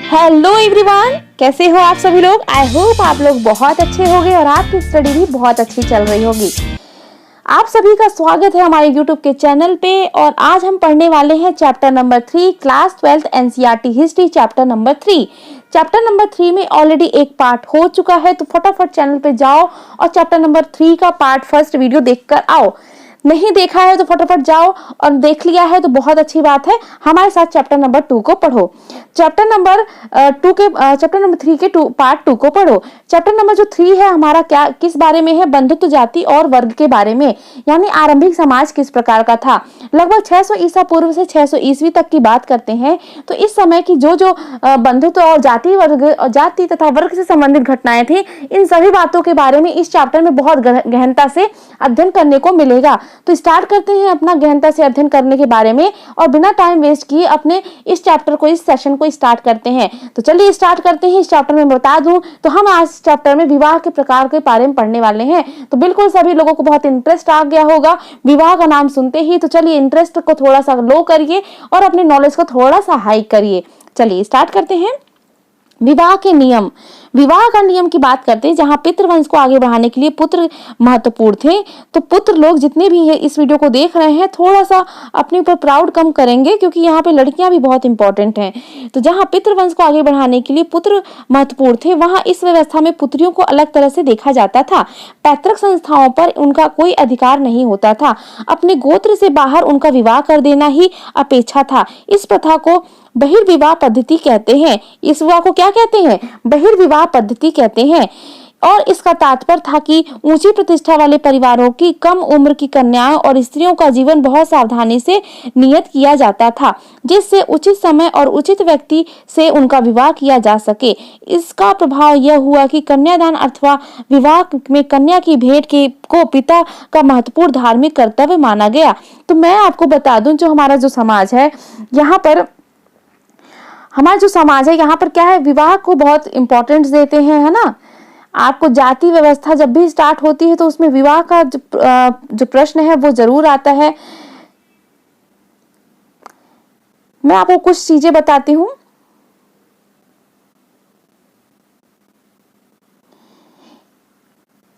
Hello everyone, कैसे हो आप सभी लोग। आई होप आप लोग बहुत अच्छे होंगे और आपकी स्टडी भी बहुत अच्छी चल रही होगी। आप सभी का स्वागत है हमारे यूट्यूब के चैनल पे और आज हम पढ़ने वाले हैं chapter number 3 class 12 NCERT history chapter number 3। Chapter number 3 में ऑलरेडी एक पार्ट हो चुका है, तो फटाफट चैनल पे जाओ और चैप्टर नंबर 3 का पार्ट फर्स्ट वीडियो देखकर आओ। नहीं देखा है तो फटाफट जाओ और देख लिया है तो बहुत अच्छी बात है। हमारे साथ चैप्टर नंबर 2 को पढ़ो। चैप्टर नंबर 3 के पार्ट 2 को पढ़ो। चैप्टर नंबर जो 3 है हमारा क्या किस बारे में है, बंधुत्व जाति और वर्ग के बारे में, यानी आरंभिक समाज किस प्रकार का था। लगभग 600 ईसा पूर्व से 600 ईस्वी तक की बात करते हैं तो इस समय की जो बंधुत्व और जाति तथा वर्ग से संबंधित घटनाएं थी, इन सभी बातों के बारे में इस चैप्टर में बहुत गहनता से अध्ययन करने को मिलेगा। तो स्टार्ट करते हैं अपना गहनता से अध्ययन करने के बारे में और बिना टाइम वेस्ट किए अपने इस चैप्टर को, इस सेशन को स्टार्ट करते हैं। तो चलिए स्टार्ट करते हैं। इस चैप्टर में बता दूं तो हम आज चैप्टर में विवाह के प्रकार के बारे में पढ़ने वाले हैं। तो बिल्कुल सभी लोगों को बहुत इंटरेस्ट आ गया होगा विवाह का नाम सुनते ही। तो चलिए इंटरेस्ट को थोड़ा सा लो करिए और अपने नॉलेज को थोड़ा सा हाई करिए। चलिए स्टार्ट करते हैं। विवाह के नियम। विवाह का नियम की बात करते हैं जहां पितृवंश को आगे बढ़ाने के लिए पुत्र महत्वपूर्ण थे। तो पुत्र लोग जितने भी इस वीडियो को देख रहे हैं थोड़ा सा अपने ऊपर प्राउड कम करेंगे, क्योंकि यहाँ पे लड़कियां भी बहुत इंपॉर्टेंट हैं। तो जहां पितृवंश को आगे बढ़ाने के लिए पुत्र महत्वपूर्ण थे, वहां इस व्यवस्था में पुत्रियों को अलग तरह से देखा जाता था। पैतृक संस्थाओं पर उनका कोई अधिकार नहीं होता था। अपने गोत्र से बाहर उनका विवाह कर देना ही अपेक्षा था। इस प्रथा को बहिर्विवाह पद्धति कहते हैं। इस विवाह को क्या कहते हैं? बहिर्विवाह पद्धति कहते हैं। और इसका तात्पर्य था कि ऊंची प्रतिष्ठा वाले परिवारों की कम उम्र की कन्याओं और स्त्रियों का जीवन बहुत सावधानी से नियत किया जाता था, जिससे उचित समय और उचित व्यक्ति से उनका विवाह किया जा सके। इसका प्रभाव यह हुआ कि कन्यादान अथवा विवाह में कन्या की भेंट को पिता का महत्वपूर्ण धार्मिक कर्तव्य माना गया। तो मैं आपको बता दूं, जो हमारा जो समाज है यहाँ पर क्या है, विवाह को बहुत इंपॉर्टेंस देते हैं, है ना। आपको जाति व्यवस्था जब भी स्टार्ट होती है तो उसमें विवाह का जो प्रश्न है वो जरूर आता है। मैं आपको कुछ चीजें बताती हूँ।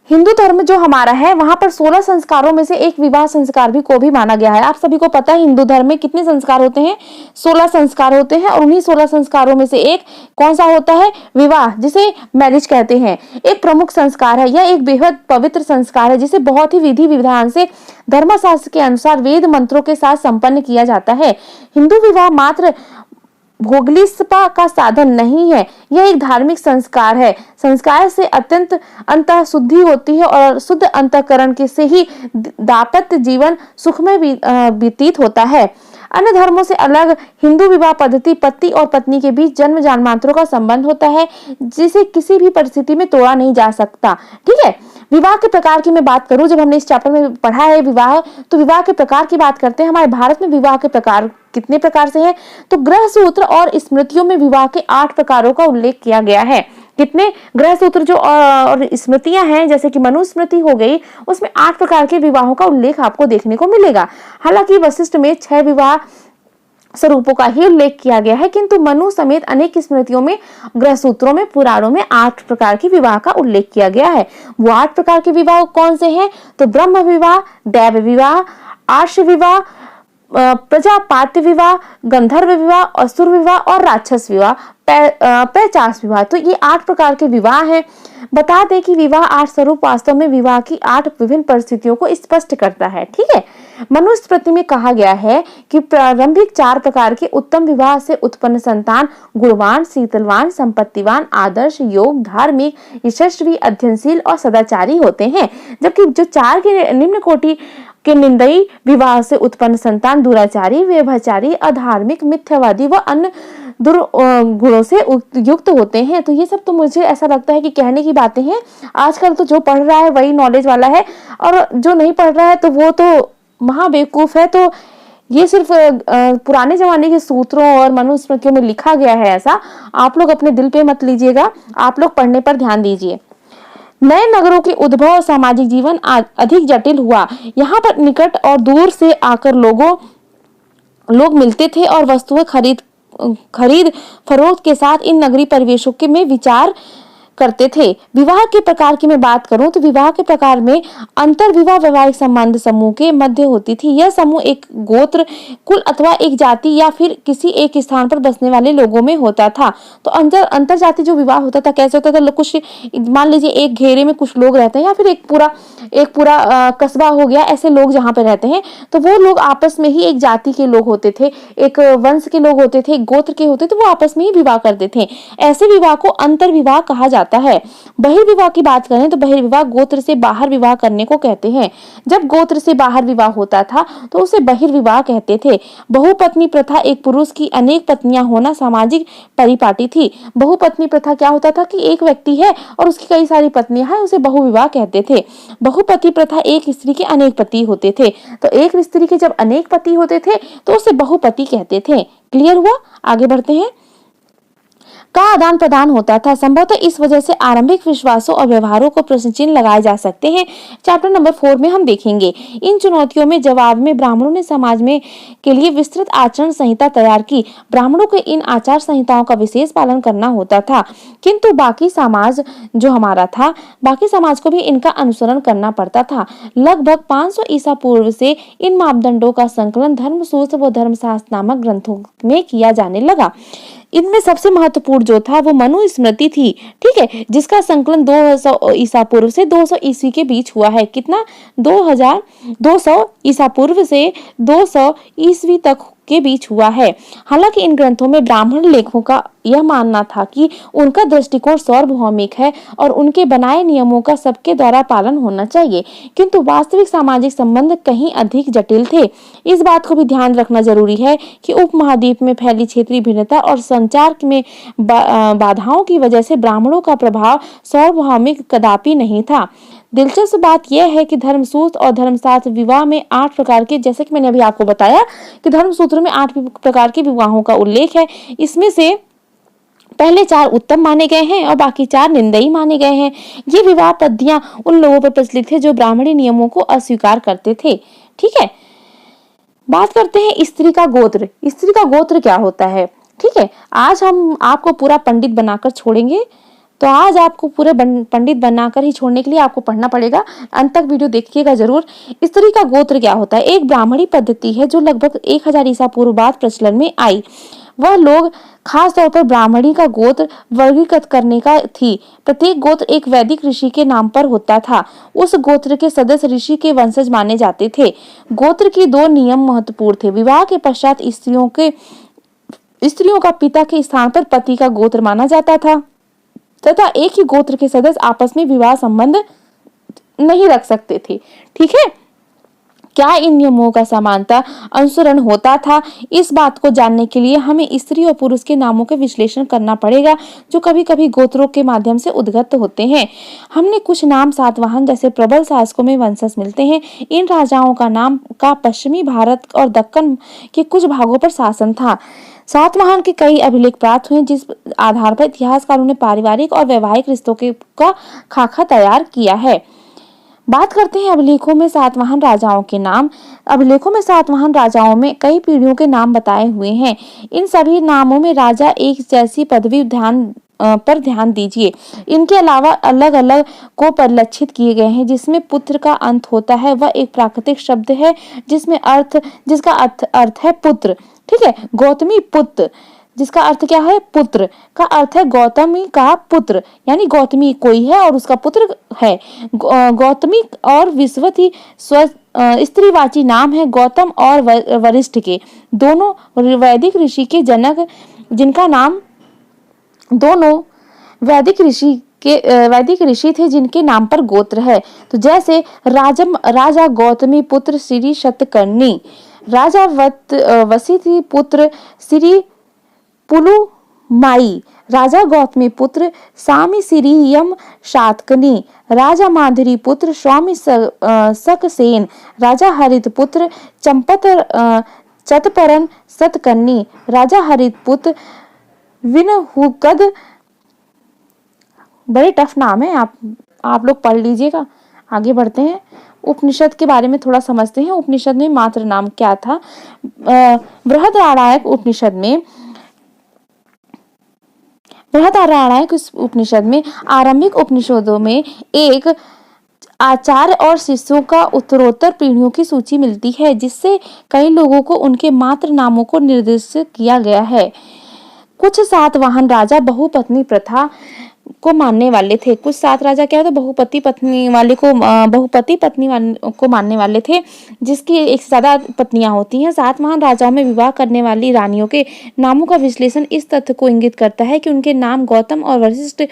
हिंदू धर्म जो हमारा है वहां पर 16 संस्कारों में से एक विवाह संस्कार को भी माना गया है। आप सभी को पता है हिंदू धर्म में कितने संस्कार होते हैं? 16 संस्कार होते हैं और उन्हीं 16 संस्कारों में से एक कौन सा होता है? विवाह, जिसे मैरिज कहते हैं। एक प्रमुख संस्कार है। यह एक बेहद पवित्र संस्कार है जिसे बहुत ही विधि विधान से धर्मशास्त्र के अनुसार वेद मंत्रों के साथ संपन्न किया जाता है। हिंदू विवाह मात्र भोगलिस्पा का साधन नहीं है, यह एक धार्मिक संस्कार है। संस्कार से अत्यंत अंतः शुद्धि होती है और शुद्ध अंतःकरण के से ही दाम्पत्य जीवन सुखमय व्यतीत होता है। अन्य धर्मों से अलग हिंदू विवाह पद्धति पति और पत्नी के बीच जन्म जन्मांतरों का संबंध होता है, जिसे किसी भी परिस्थिति में तोड़ा नहीं जा सकता। ठीक है। विवाह के प्रकार की मैं बात करूं, जब हमने इस चैप्टर में पढ़ा है विवाह, तो विवाह के प्रकार की बात करते हैं। हमारे भारत में विवाह के प्रकार कितने प्रकार से हैं? तो ग्रह सूत्र और स्मृतियों में विवाह के 8 प्रकारों का उल्लेख किया गया है। कितने ग्रह सूत्र जो और स्मृतियां हैं, जैसे कि मनुस्मृति हो गई, उसमें 8 प्रकार के विवाहों का उल्लेख आपको देखने को मिलेगा। हालांकि वशिष्ठ में 6 विवाह स्वरूपों का ही उल्लेख किया गया है, किंतु मनु समेत अनेक स्मृतियों में, ग्रह सूत्रों में, पुराणों में 8 प्रकार की विवाह का उल्लेख किया गया है। वो 8 प्रकार के विवाह कौन से हैं? तो ब्रह्म विवाह, दैव विवाह, आर्ष विवाह, प्रजापात्य विवाह, गंधर्व विवाह, असुर विवाह और राक्षस विवाह, पैचास विवाह। तो ये 8 प्रकार के विवाह हैं। बता दें कि विवाह 8 स्वरूप वास्तव में विवाह की 8 विभिन्न परिस्थितियों को स्पष्ट करता है। ठीक है। मनुस्मृति में कहा गया है कि प्रारंभिक 4 प्रकार के उत्तम विवाह से उत्पन्न संतान गुणवान, शीतलवान, संपत्तिवान, आदर्श, योग, धार्मिक, यशस्वी, अध्ययनशील और सदाचारी होते हैं। जबकि जो 4 के निम्न कोटि के निंदई विवाह से उत्पन्न संतान दुराचारी, व्यभिचारी, अधार्मिक, मिथ्यावादी व अन्य दुर्गुणों से युक्त होते हैं। तो ये सब तो मुझे ऐसा लगता है कि कहने की बातें हैं। आजकल तो जो पढ़ रहा है वही नॉलेज वाला है और जो नहीं पढ़ रहा है तो वो तो महाबेवकूफ है। तो ये सिर्फ पुराने जमाने के सूत्रों और मनुस्मृतियों में लिखा गया है, ऐसा आप लोग अपने दिल पे मत लीजिएगा। आप लोग पढ़ने पर ध्यान दीजिए। नए नगरों के उद्भव और सामाजिक जीवन अधिक जटिल हुआ। यहाँ पर निकट और दूर से आकर लोग मिलते थे और वस्तुएं खरीद फरोख्त के साथ इन नगरीय परिवेशों के में विचार करते थे। विवाह के प्रकार की मैं बात करूं तो विवाह के प्रकार में अंतर विवाह वैवाहिक संबंध समूह के मध्य होती थी। यह समूह एक गोत्र, कुल अथवा एक जाति या फिर किसी एक स्थान पर बसने वाले लोगों में होता था। तो अंतर जाति जो विवाह होता था कैसे होता था, कुछ मान लीजिए एक घेरे में कुछ लोग रहते हैं या फिर एक पूरा कस्बा हो गया, ऐसे लोग जहाँ पे रहते हैं तो वो लोग आपस में ही एक जाति के लोग होते थे, एक वंश के लोग होते थे, एक गोत्र के होते थे, वो आपस में ही विवाह करते थे। ऐसे विवाह को अंतर विवाह कहा जाता है। बहिर्विवाह की बात करें तो बहिर्विवाह गोत्र से बाहर विवाह करने को कहते हैं। जब गोत्र से बाहर विवाह होता था तो उसे बहिर्विवाह कहते थे। बहुपत्नी प्रथा एक पुरुष की अनेक पत्नियां होना सामाजिक परिपाटी थी। बहुपत्नी प्रथा क्या होता था कि एक व्यक्ति है और उसकी कई सारी पत्नियां हैं, उसे बहुविवाह कहते थे। बहुपति प्रथा एक स्त्री के अनेक पति होते थे। तो एक स्त्री के जब अनेक पति होते थे तो उसे बहुपति कहते थे। क्लियर हुआ? आगे बढ़ते हैं। का आदान प्रदान होता था। संभवतः इस वजह से आरंभिक विश्वासों और व्यवहारों को प्रश्न चिन्ह लगाए जा सकते हैं। चैप्टर नंबर 4 में हम देखेंगे। इन चुनौतियों में जवाब में ब्राह्मणों ने समाज में के लिए विस्तृत आचरण संहिता तैयार की। ब्राह्मणों को इन आचार संहिताओं का विशेष पालन करना होता था, किंतु बाकी समाज जो हमारा था, बाकी समाज को भी इनका अनुसरण करना पड़ता था। लगभग 500 ईसा पूर्व से इन मापदंडों का संकलन धर्मसूत्र व धर्मशास्त्र नामक ग्रंथों में किया जाने लगा। इनमें सबसे महत्वपूर्ण जो था वो मनुस्मृति थी, ठीक है, जिसका संकलन 200 ईसा पूर्व से 200 ईस्वी के बीच हुआ है। कितना? 200 ईसा पूर्व से 200 ईस्वी तक के बीच हुआ है। हालांकि इन ग्रंथों में ब्राह्मण लेखकों का यह मानना था कि उनका दृष्टिकोण सार्वभौमिक है और उनके बनाए नियमों का सबके द्वारा पालन होना चाहिए, किंतु वास्तविक सामाजिक संबंध कहीं अधिक जटिल थे। इस बात को भी ध्यान रखना जरूरी है कि उपमहाद्वीप में फैली क्षेत्रीय भिन्नता और संचार में बाधाओं की वजह से ब्राह्मणों का प्रभाव सार्वभौमिक कदापि नहीं था। दिलचस्प बात यह है कि धर्मसूत्र और धर्मशास्त्र विवाह में 8 प्रकार के, जैसे कि मैंने अभी आपको बताया कि धर्मसूत्र में 8 प्रकार के विवाहों का उल्लेख है। इसमें से पहले 4 उत्तम माने गए हैं और बाकी 4 निंदनीय माने गए हैं। ये विवाह पद्धतियां उन लोगों पर प्रचलित थे जो ब्राह्मणी नियमों को अस्वीकार करते थे। ठीक है, बात करते हैं स्त्री का गोत्र। स्त्री का गोत्र क्या होता है? ठीक है, आज हम आपको पूरा पंडित बनाकर छोड़ेंगे, तो आज आपको पूरे पंडित बनाकर ही छोड़ने के लिए आपको पढ़ना पड़ेगा। अंत तक वीडियो देखिएगा जरूर। स्त्री का गोत्र क्या होता है? एक ब्राह्मणी पद्धति है जो लगभग 1000 ईसा पूर्व बाद प्रचलन में आई। वह लोग खास तौर पर ब्राह्मणी का गोत्र वर्गीकृत करने का थी। प्रत्येक गोत्र एक वैदिक ऋषि के नाम पर होता था। उस गोत्र के सदस्य ऋषि के वंशज माने जाते थे। गोत्र की 2 नियम महत्वपूर्ण थे। विवाह के पश्चात स्त्रियों का पिता के स्थान पर पति का गोत्र माना जाता था तथा एक ही गोत्र के सदस्य आपस में विवाह संबंध नहीं रख सकते थे। ठीक है, क्या इन नियमों का समानता अनुसरण होता था? इस बात को जानने के लिए हमें स्त्री और पुरुष के नामों के विश्लेषण करना पड़ेगा जो कभी कभी गोत्रों के माध्यम से उद्गत होते हैं। हमने कुछ नाम सातवाहन जैसे प्रबल शासकों में वंशज मिलते हैं। इन राजाओं का नाम का पश्चिमी भारत और दक्कन के कुछ भागों पर शासन था। सातवाहन के कई अभिलेख प्राप्त हुए जिस आधार पर इतिहासकारों ने पारिवारिक और वैवाहिक रिश्तों का खाका तैयार किया है। बात करते हैं अभिलेखों में सातवाहन राजाओं के नाम। अभिलेखों में सातवाहन राजाओं में कई पीढ़ियों के नाम बताए हुए हैं। इन सभी नामों में राजा एक जैसी पदवी पर ध्यान दीजिए। इनके अलावा अलग अलग को परिलक्षित किए गए हैं। जिसमें पुत्र का अंत होता है वह एक प्राकृतिक शब्द है जिसका अर्थ है पुत्र। ठीक है, गौतमी पुत्र, जिसका अर्थ क्या है? पुत्र का अर्थ है गौतमी का पुत्र, यानी गौतमी कोई है और उसका पुत्र है। गौतमी और विश्वती स्त्रीवाची नाम है गौतम और वरिष्ठ के, दोनों वैदिक ऋषि के जनक, जिनका नाम दोनों वैदिक ऋषि थे जिनके नाम पर गोत्र है। तो जैसे राजा गौतमी पुत्र श्री शतकर्णी, राजा वसिष्ठ पुत्र श्री पुलुमाई, राजा गौतमी पुत्र स्वामी श्री यम शातकर्णी, राजा माधुरी पुत्र स्वामी सकसेन, राजा हरित पुत्र चतपरन सतकर्णी, राजा हरित पुत्र विनहुकद। बड़े टफ नाम है, आप लोग पढ़ लीजिएगा। आगे बढ़ते हैं, उपनिषद के बारे में थोड़ा समझते हैं। उपनिषद में मात्र नाम क्या था? बृहदारण्यक उपनिषद में बृहदारण्यक उपनिषद में आरंभिक उपनिषदों में एक आचार्य और शिष्यों का उत्तरोत्तर पीढ़ियों की सूची मिलती है, जिससे कई लोगों को उनके मात्र नामों को निर्दिष्ट किया गया है। कुछ सातवाहन राजा बहुपत्नी प्रथा को मानने वाले थे। कुछ सात राजा क्या होते, बहुपति पत्नी को मानने वाले थे, जिसकी एक से ज्यादा पत्नियां होती हैं। सात महान राजाओं में विवाह करने वाली रानियों के नामों का विश्लेषण इस तथ्य को इंगित करता है कि उनके नाम गौतम और वशिष्ठ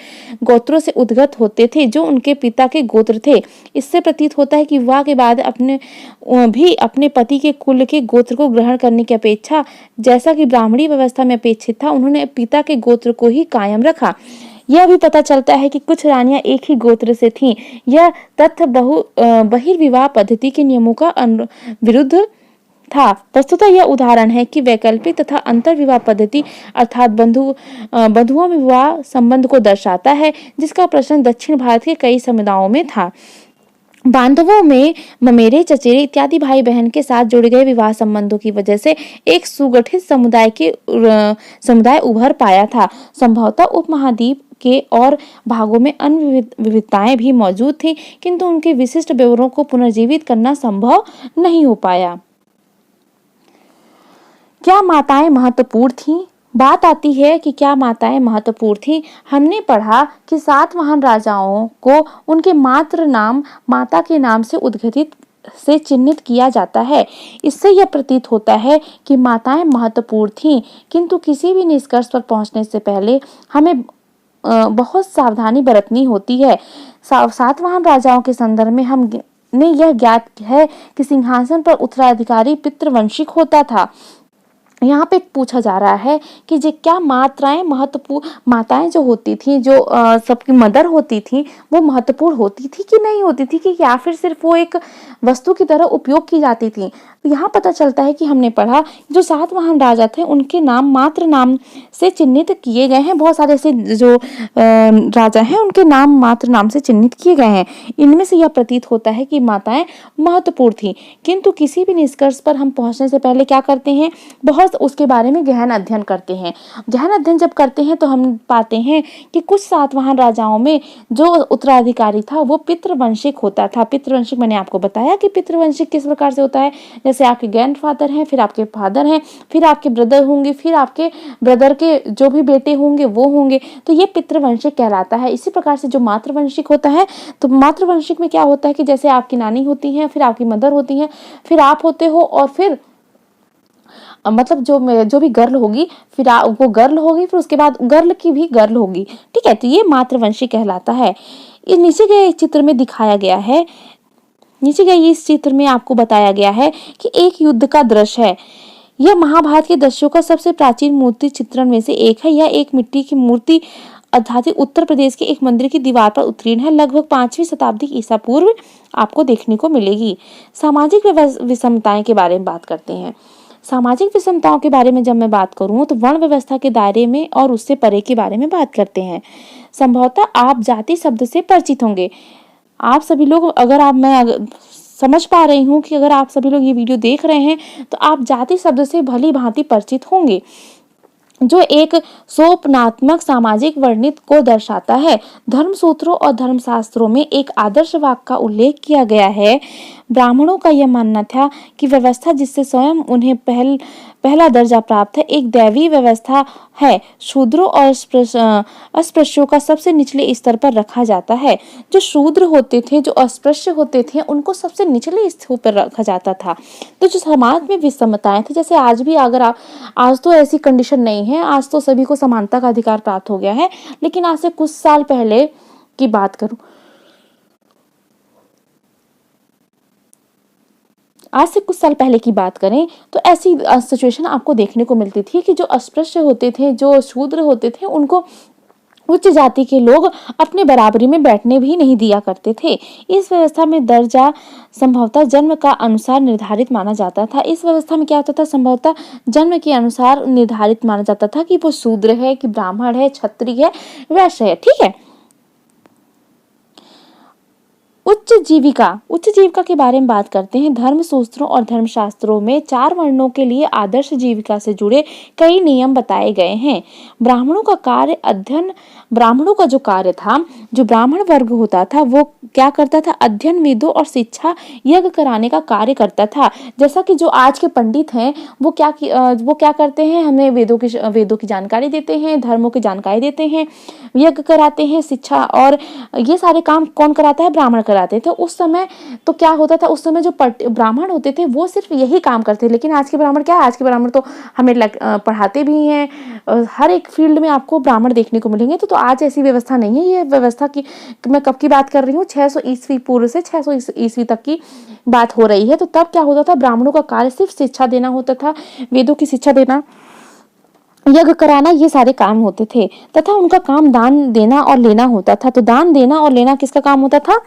गोत्रों से उद्गत होते थे, जो उनके पिता के गोत्र थे। इससे प्रतीत होता है कि विवाह के बाद अपने पति के कुल के गोत्र को ग्रहण करने की अपेक्षा, जैसा कि ब्राह्मणी व्यवस्था में अपेक्षित था, उन्होंने पिता के गोत्र को ही कायम रखा। यह भी पता चलता है कि कुछ रानियां एक ही गोत्र से थीं। यह तथ्य बहिर्विवाह पद्धति के नियमों का विरुद्ध था। वस्तुतः यह उदाहरण है कि वैकल्पिक तथा अंतर विवाह पद्धति अर्थात बंधुओं में विवाह संबंध को दर्शाता है, जिसका प्रश्न दक्षिण भारत के कई समुदायों में था। बांधवों में ममेरे, चचेरे इत्यादि भाई बहन के साथ जुड़े गए विवाह संबंधों की वजह से एक सुगठित समुदाय उभर पाया था। संभवतः उपमहाद्वीप के और भागों में अन्य विविधताएं भी मौजूद थीं, किंतु उनके विशिष्ट विवरणों को पुनर्जीवित करना संभव नहीं हो पाया। क्या माताएं महत्वपूर्ण थीं? बात आती है कि क्या माताएं महत्वपूर्ण थीं। हमने पढ़ा कि सात महान राजाओं को उनके मात्र नाम माता के नाम से उद्गठित से चिन्हित किया जाता है। इससे यह प्रतीत होता है कि माताएं महत्वपूर्ण थीं, किंतु किसी भी निष्कर्ष पर पहुंचने से पहले हमें बहुत सावधानी बरतनी होती है। सातवाहन राजाओं के संदर्भ में हमने यह ज्ञात है कि सिंहासन पर उत्तराधिकारी पितृवंशिक होता था। यहाँ पे पूछा जा रहा है कि जो क्या माताएं जो होती थी, जो सबकी मदर होती थी, वो महत्वपूर्ण होती थी कि नहीं होती थी, कि या फिर सिर्फ वो एक वस्तु की तरह उपयोग की जाती थी। तो यहाँ पता चलता है कि हमने पढ़ा जो सात महान राजा थे उनके नाम मात्र नाम से चिन्हित किए गए हैं। बहुत सारे ऐसे जो राजा हैं उनके नाम मात्र नाम से चिन्हित किए गए हैं। इनमें से यह प्रतीत होता है कि माताएं महत्वपूर्ण थी, किंतु किसी भी निष्कर्ष पर हम पहुंचने से पहले क्या करते हैं, बहुत उसके बारे में गहन अध्ययन करते हैं। गहन अध्ययन जब करते हैं तो हम पाते हैं कि कुछ सातवाहन राजाओं में जो उत्तराधिकारी था वो पितृवंशिक होता था। पितृवंशिक मैंने आपको बताया कि पितृवंशिक किस प्रकार से होता है। जैसे आपके ग्रैंडफादर हैं, फिर आपके फादर हैं, फिर आपके ब्रदर होंगे, फिर आपके ब्रदर के जो भी बेटे होंगे वो होंगे, तो ये पितृवंशिक कहलाता है। इसी प्रकार से जो मातृवंशिक होता है, तो मातृवंशिक में क्या होता है कि जैसे आपकी नानी होती हैं, फिर आपकी मदर होती हैं, फिर आप होते हो, और फिर मतलब जो भी गर्ल होगी, फिर वो गर्ल होगी, फिर उसके बाद गर्ल की भी गर्ल होगी। ठीक है, तो ये मातृवंशी कहलाता है। ये नीचे गए चित्र में दिखाया गया है। नीचे गए इस चित्र में आपको बताया गया है कि एक युद्ध का दृश्य है। यह महाभारत के दृश्यों का सबसे प्राचीन मूर्ति चित्रण में से एक है। यह एक मिट्टी की मूर्ति आधारित उत्तर प्रदेश के एक मंदिर की दीवार पर उत्कीर्ण है। लगभग 5वीं शताब्दी ईसा पूर्व आपको देखने को मिलेगी। सामाजिक विषमताएं के बारे में बात करते हैं। सामाजिक विषमताओं के बारे में जब मैं बात करूं तो वर्ण व्यवस्था के दायरे में और उससे परे के बारे में बात करते हैं। संभवतः आप जाति शब्द से परिचित होंगे। आप सभी लोग, समझ पा रही हूँ कि अगर आप सभी लोग ये वीडियो देख रहे हैं तो आप जाति शब्द से भली भांति परिचित होंगे, जो एक सोपनात्मक सामाजिक वर्णित को दर्शाता है। धर्मसूत्रों और धर्मशास्त्रों में एक आदर्श वाक्य का उल्लेख किया गया है। ब्राह्मणों का यह मानना था कि व्यवस्था जिससे स्वयं उन्हें पहला दर्जा प्राप्त है एक दैवी व्यवस्था है। शूद्रों और अस्पृश्यों का सबसे निचले स्तर पर रखा जाता है। जो शूद्र होते थे, जो अस्पृश्य होते थे, उनको सबसे निचले स्तर पर रखा जाता था। तो जो समाज में विषमताएं थी, जैसे आज भी अगर आज तो ऐसी कंडीशन नहीं है, आज तो सभी को समानता का अधिकार प्राप्त हो गया है, लेकिन आज से कुछ साल पहले की बात करूं, आज से कुछ साल पहले की बात करें तो ऐसी सिचुएशन आपको देखने को मिलती थी कि जो अस्पृश्य होते थे, जो शूद्र होते थे, उनको उच्च जाति के लोग अपने बराबरी में बैठने भी नहीं दिया करते थे। इस व्यवस्था में दर्जा संभवतः जन्म का अनुसार निर्धारित माना जाता था। इस व्यवस्था में क्या होता था, संभवतः जन्म के अनुसार निर्धारित माना जाता था कि वो शूद्र है, कि ब्राह्मण है, क्षत्रिय है, वैश्य है। ठीक है, उच्च जीविका के बारे में बात करते हैं। धर्म सूत्रों और धर्मशास्त्रों में 4 वर्णों के लिए आदर्श जीविका से जुड़े कई नियम बताए गए हैं। ब्राह्मणों का जो कार्य था, जो ब्राह्मण वर्ग होता था, वो क्या करता था? अध्ययन, वेदों और शिक्षा यज्ञ कराने का कार्य करता था। जैसा कि जो आज के पंडित हैं, वो क्या करते हैं? हमें वेदों की जानकारी देते हैं, धर्मों की जानकारी देते हैं, यज्ञ कराते हैं, शिक्षा, और ये सारे काम कौन कराता है? ब्राह्मण कराते थे। उस समय तो क्या होता था? उस समय जो ब्राह्मण होते थे वो सिर्फ यही काम करते थे। लेकिन आज के ब्राह्मण क्या है? आज के ब्राह्मण तो हमें पढ़ाते भी हैं, हर एक फील्ड में आपको ब्राह्मण देखने को मिलेंगे। तो आज ऐसी व्यवस्था नहीं है। ये व्यवस्था की मैं कब की बात कर रही हूँ? 600 ईस्वी पूर्व से 600 ईस्वी तक की बात हो रही है। तो तब क्या होता था? ब्राह्मणों का कार्य सिर्फ शिक्षा देना होता था, वेदों की शिक्षा देना, यज्ञ कराना, ये सारे काम होते थे। तथा उनका काम दान देना और लेना होता था। तो दान देना और लेना किसका काम होता था?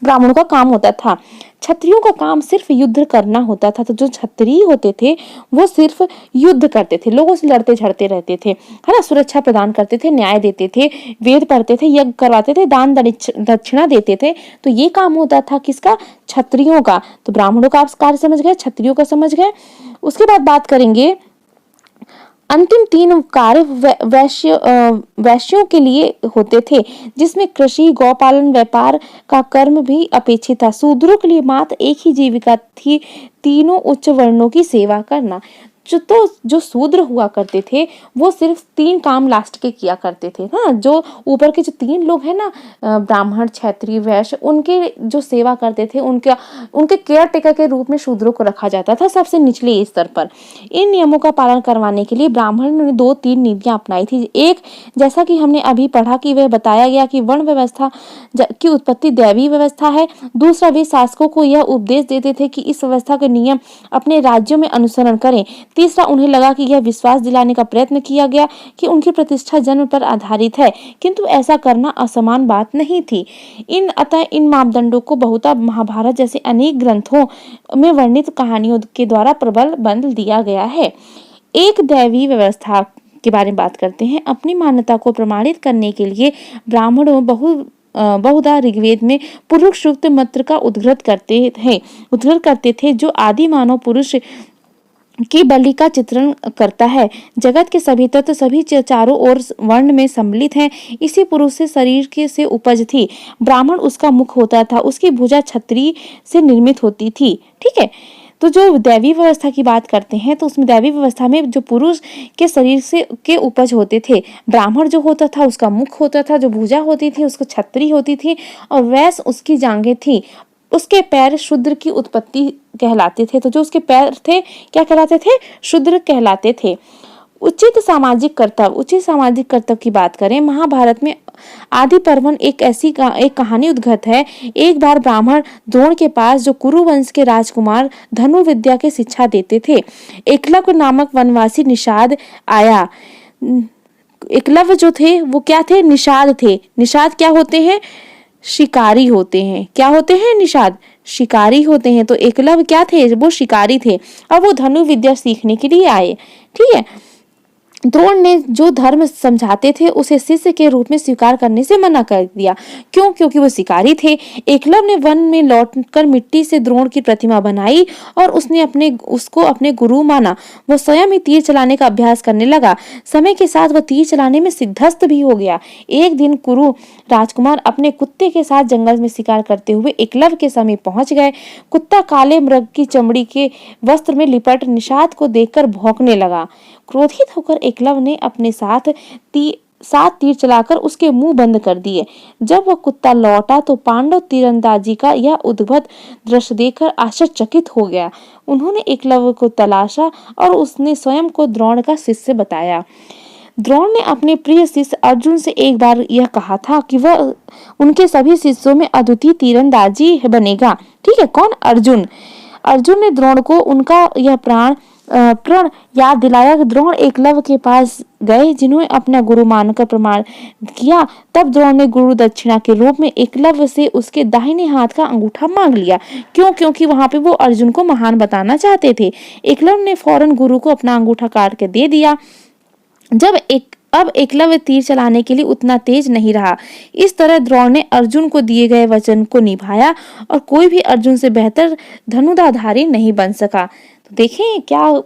ब्राह्मणों का काम होता था। क्षत्रियों का काम सिर्फ युद्ध करना होता था। तो जो क्षत्रिय होते थे वो सिर्फ युद्ध करते थे, लोगों से लड़ते झड़ते रहते थे, है ना, सुरक्षा प्रदान करते थे, न्याय देते थे, वेद पढ़ते थे, यज्ञ करवाते थे, दान दक्षिणा देते थे। तो ये काम होता था किसका? क्षत्रियों का। तो ब्राह्मणों का आप कार्य समझ गए, क्षत्रियों का समझ गए। उसके बाद बात करेंगे अंतिम 3 कार्य वैश्यों के लिए होते थे, जिसमें कृषि, गौपालन, व्यापार का कर्म भी अपेक्षित था। शूद्रों के लिए मात्र एक ही जीविका थी, तीनों उच्च वर्णों की सेवा करना। जो शूद्र हुआ करते थे वो सिर्फ 3 काम लास्ट के किया करते थे। हाँ, जो ऊपर के जो 3 लोग हैं ना, ब्राह्मण, क्षत्रिय, वैश्य, उनके जो सेवा करते थे, उनके केयर टेकर के रूप में शूद्रों को रखा जाता था, सबसे निचले स्तर पर। इन नियमों का पालन करवाने के लिए ब्राह्मणों ने 2-3 नीतियां अपनाई थी। एक, जैसा कि हमने अभी पढ़ा कि वह बताया गया कि वर्ण व्यवस्था की उत्पत्ति दैवीय व्यवस्था है। दूसरा, वे शासकों को यह उपदेश देते थे कि इस व्यवस्था के नियम अपने राज्यों में अनुसरण करें। तीसरा, उन्हें लगा कि यह विश्वास दिलाने का प्रयत्न किया गया कि उनकी प्रतिष्ठा जन्म पर आधारित है, किंतु ऐसा करना असमान बात नहीं थी। अतः इन मापदंडों को बहुधा महाभारत जैसे अनेक ग्रंथों में वर्णित कहानियों के द्वारा प्रबल बंध दिया गया है। एक दैवीय व्यवस्था के बारे में बात करते हैं। अपनी मान्यता को प्रमाणित करने के लिए ब्राह्मणों बहुधा ऋग्वेद में पुरुष सूक्त मंत्र का उद्धृत करते थे, जो आदि मानव पुरुष की बलि का चित्रण करता है। जगत के सभी तत्व सभी चारों ओर वर्ण में सम्मिलित हैं। इसी पुरुष से शरीर के से उपज थी। ब्राह्मण उसका मुख होता था, उसकी भुजा क्षत्रिय से निर्मित होती थी। ठीक है। तो जो दैवी व्यवस्था की बात करते हैं, तो उसमें दैवी व्यवस्था में जो पुरुष के शरीर से के उपज होते थे, ब्राह्मण जो होता था उसका मुख होता था, जो भुजा होती थी उसको क्षत्रिय होती थी, और वैश्य उसकी जांघें थी। उसके पैर शूद्र की उत्पत्ति कहलाते थे। तो जो उसके पैर थे क्या कहलाते थे? शूद्र कहलाते थे। उचित सामाजिक कर्तव्य की बात करें, महाभारत में आदि पर्वन एक कहानी उद्गत है। एक बार ब्राह्मण द्रोण के पास, जो कुरु वंश के राजकुमार, धनु विद्या की शिक्षा देते थे, एकलव्य नामक वनवासी निषाद आया। एकलव्य जो थे वो क्या थे? निषाद थे। निषाद क्या होते हैं? शिकारी होते हैं। क्या होते हैं? निषाद शिकारी होते हैं। तो एकलव्य क्या थे? वो शिकारी थे और वो धनु विद्या सीखने के लिए आए। ठीक है। द्रोण ने जो धर्म समझाते थे उसे शिष्य के रूप में स्वीकार करने से मना कर दिया। क्यों? क्योंकि वो शिकारी थे। एकलव्य ने वन में लौटकर मिट्टी से द्रोण की प्रतिमा बनाई और उसने उसको अपने गुरु माना। वो स्वयं ही तीर चलाने का अभ्यास करने लगा। समय के साथ वह तीर चलाने में सिद्धस्त भी हो गया। एक दिन कुरु राजकुमार अपने कुत्ते के साथ जंगल में शिकार करते हुए एकलव्य के समीप पहुंच गए। कुत्ता काले मृग की चमड़ी के वस्त्र में लिपट निषाद को देखकर भौंकने लगा। क्रोधित होकर एकलव्य ने अपने सात तीर चलाकर उसके मुंह बंद कर दिए। जब वह कुत्ता लौटा तो पांडव तीरंदाजी का यह उद्भट दृश्य देखकर आश्चर्यचकित हो गया। उन्होंने एकलव्य को तलाशा और उसने स्वयं को द्रोण का शिष्य बताया। द्रोण ने अपने प्रिय शिष्य अर्जुन से एक बार यह कहा था कि वह उनके सभी शिष्यों में अद्वितीय तीरंदाजी बनेगा। ठीक है। कौन? अर्जुन। अर्जुन ने द्रोण को उनका यह प्रण याद दिलाया। द्रोण एकलव्य के पास गए, जिन्होंने अपना गुरु मानकर प्रमाण किया। तब द्रोण ने गुरु दक्षिणा के रूप में एकलव्य से उसके दाहिने हाथ का अंगूठा मांग लिया। क्यों? क्योंकि वहां पे वो अर्जुन को महान बताना चाहते थे। एकलव्य ने फौरन गुरु को अपना अंगूठा काट के दे दिया। जब अब एकलव्य तीर चलाने के लिए उतना तेज नहीं रहा। इस तरह द्रोण ने अर्जुन को दिए गए वचन को निभाया और कोई भी अर्जुन से बेहतर धनुधाधारी नहीं बन सका। तो देखें क्या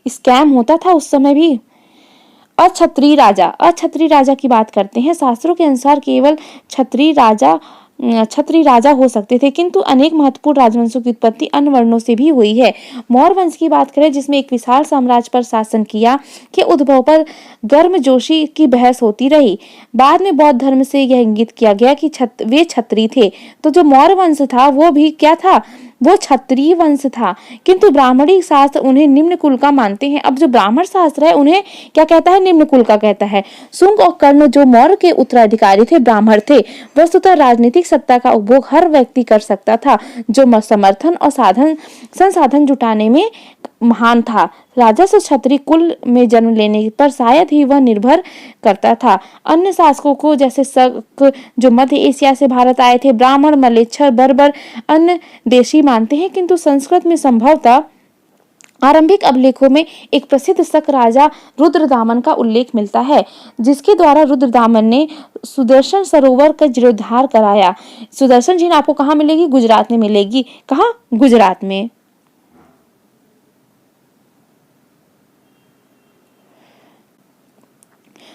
स्कैम होता था उस समय भी। अक्षत्रिय राजा की बात करते हैं। शास्त्रों के अनुसार केवल क्षत्रिय राजा हो सकते थे, किंतु अनेक महत्वपूर्ण राजवंशों की उत्पत्ति अन्य वर्णों से भी हुई है। मौर्य वंश की बात करें, जिसमें एक विशाल साम्राज्य पर शासन किया, के उद्भव पर गर्मजोशी की बहस होती रही। बाद में बौद्ध धर्म से यह इंगित किया गया कि वे क्षत्रिय थे। तो जो मौर्य वंश था वो भी क्या था, वो क्षत्रिय वंश था, किंतु ब्राह्मणी शास्त्र उन्हें निम्न कुल का मानते हैं। अब जो ब्राह्मण शास्त्र है उन्हें क्या कहता है, निम्न कुल का कहता है। शुंग और कर्ण जो मौर्य के उत्तराधिकारी थे, ब्राह्मण थे। वस्तुतः राजनीतिक सत्ता का उपभोग हर व्यक्ति कर सकता था जो समर्थन और संसाधन जुटाने में महान था। राजस्व क्षत्रिय कुल में जन्म लेने पर शायद ही वह निर्भर करता था। अन्य शासकों को, जैसे शक जो मध्य एशिया से भारत आए थे, ब्राह्मण, मलेच्छर, बर्बर, अन्य देशी मानते हैं, किंतु संस्कृत में संभवतः आरंभिक अभिलेखों में एक प्रसिद्ध शक राजा रुद्रदामन का उल्लेख मिलता है, जिसके द्वारा रुद्रदामन ने सुदर्शन सरोवर का जीर्णोद्धार कराया। सुदर्शन झील आपको कहाँ मिलेगी, गुजरात में मिलेगी। कहाँ, गुजरात में।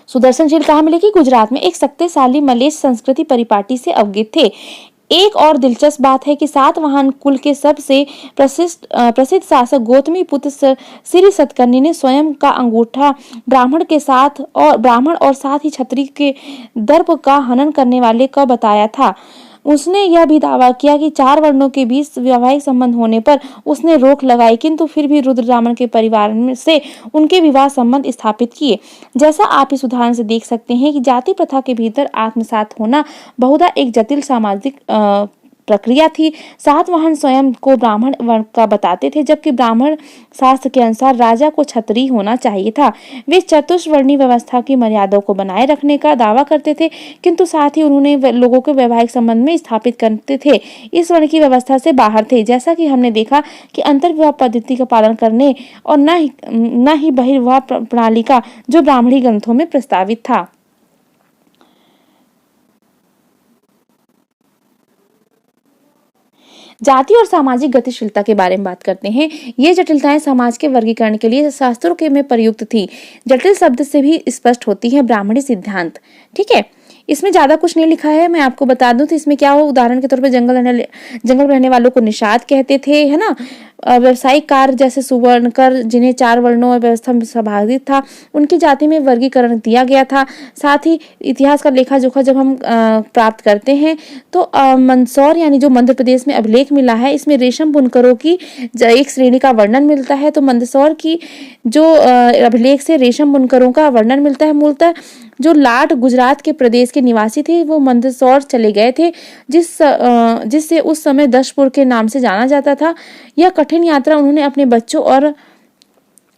सुदर्शन झील कहाँ मिलेगी, गुजरात में। एक शक्तिशाली मलेश संस्कृति परिपाटी से अवगत थे। एक और दिलचस्प बात है कि सातवाहन कुल के सबसे प्रसिद्ध शासक गौतमी पुत्र श्री सतकर्णी ने स्वयं का अंगूठा ब्राह्मण और साथ ही क्षत्रिय के दर्प का हनन करने वाले का बताया था। उसने यह भी दावा किया कि 4 वर्णों के बीच वैवाहिक संबंध होने पर उसने रोक लगाई, किंतु फिर भी रुद्रदामन के परिवार से उनके विवाह संबंध स्थापित किए। जैसा आप इस उदाहरण से देख सकते हैं कि जाति प्रथा के भीतर आत्मसात होना बहुधा एक जटिल सामाजिक प्रक्रिया थी। सातवाहन स्वयं को ब्राह्मण वर्ण का बताते थे, जबकि ब्राह्मण शास्त्र के अनुसार राजा को क्षत्रिय होना चाहिए था। वे चतुष्वर्णीय व्यवस्था की मर्यादाओं को बनाए रखने का दावा करते थे, किंतु साथ ही उन्होंने लोगों को वैवाहिक संबंध में स्थापित करते थे इस वर्ण की व्यवस्था से बाहर थे। जैसा कि हमने देखा कि अंतर्विवाह पद्धति का पालन करने और न ही बहिर्विवाह प्रणाली का, जो ब्राह्मणी ग्रंथों में प्रस्तावित था। जाति और सामाजिक गतिशीलता के बारे में बात करते हैं। ये जटिलताएं समाज के वर्गीकरण के लिए शास्त्रों के में प्रयुक्त थी। जटिल शब्द से भी स्पष्ट होती है ब्राह्मणी सिद्धांत। ठीक है, इसमें ज्यादा कुछ नहीं लिखा है, मैं आपको बता दूं तो इसमें क्या हो, उदाहरण के तौर पर जंगल रहने वालों को निषाद कहते थे, है ना। व्यवसायिक कार्य जैसे सुवर्णकर, जिन्हें 4 वर्णों और व्यवस्था में संभावित था, उनकी जाति में वर्गीकरण दिया गया था। साथ ही इतिहास का लेखा जोखा जब हम प्राप्त करते हैं तो मंदसौर यानी जो मध्य प्रदेश में अभिलेख मिला है, इसमें रेशम बुनकरों की एक श्रेणी का वर्णन मिलता है। तो मंदसौर की जो अभिलेख से रेशम बुनकरों का वर्णन मिलता है। मूलतः जो लाट गुजरात के प्रदेश के निवासी थे वो मंदसौर चले गए थे, जिससे उस समय दशपुर के नाम से जाना जाता था। यह कठिन यात्रा उन्होंने अपने बच्चों और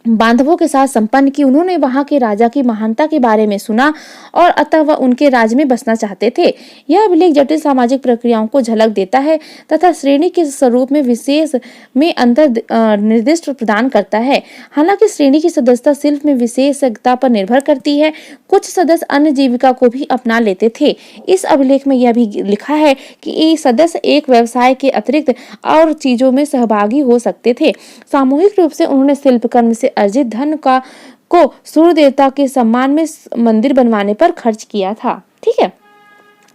बांधवों के साथ संपन्न की। उन्होंने वहां के राजा की महानता के बारे में सुना और अतः वह उनके राज्य में बसना चाहते थे। यह अभिलेख जटिल सामाजिक प्रक्रियाओं को झलक देता है तथा श्रेणी के स्वरूप में विशेष में अंतर निर्दिष्ट प्रदान करता है। हालांकि श्रेणी की सदस्यता शिल्प में विशेषज्ञता पर निर्भर करती है। कुछ सदस्य अन्य जीविका को भी अपना लेते थे। इस अभिलेख में यह भी लिखा है कि सदस्य एक व्यवसाय के अतिरिक्त और चीजों में सहभागी हो सकते थे। सामूहिक रूप से उन्होंने शिल्पकर्म से अर्जित धन को सूर्य देवता के सम्मान में मंदिर बनवाने पर खर्च किया था। ठीक है,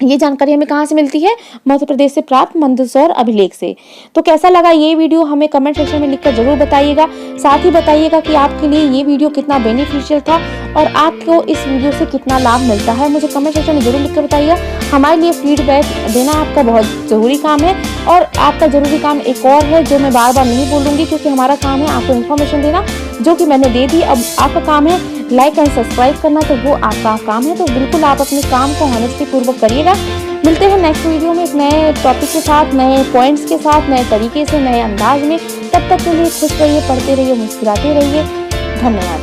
ये जानकारी हमें कहाँ से मिलती है, मध्य प्रदेश से प्राप्त मंदसौर अभिलेख से। तो कैसा लगा ये वीडियो, हमें कमेंट सेक्शन में लिखकर जरूर बताइएगा। साथ ही बताइएगा कि आपके लिए ये वीडियो कितना बेनिफिशियल था और आपको इस वीडियो से कितना लाभ मिलता है, मुझे कमेंट सेक्शन में जरूर लिखकर बताइएगा। हमारे लिए फीडबैक देना आपका बहुत जरूरी काम है और आपका जरूरी काम एक और है जो मैं बार बार नहीं बोलूंगी, क्योंकि हमारा काम है आपको इन्फॉर्मेशन देना, जो कि मैंने दे दी। अब आपका काम है लाइक एंड सब्सक्राइब करना, तो वो आपका काम है। तो बिल्कुल आप अपने काम को ऑनेस्टी पूर्वक करिएगा। मिलते हैं नेक्स्ट वीडियो में एक नए टॉपिक के साथ, नए पॉइंट्स के साथ, नए तरीके से, नए अंदाज में। तब तक के लिए खुश रहिए, पढ़ते रहिए, मुस्कुराते रहिए। धन्यवाद।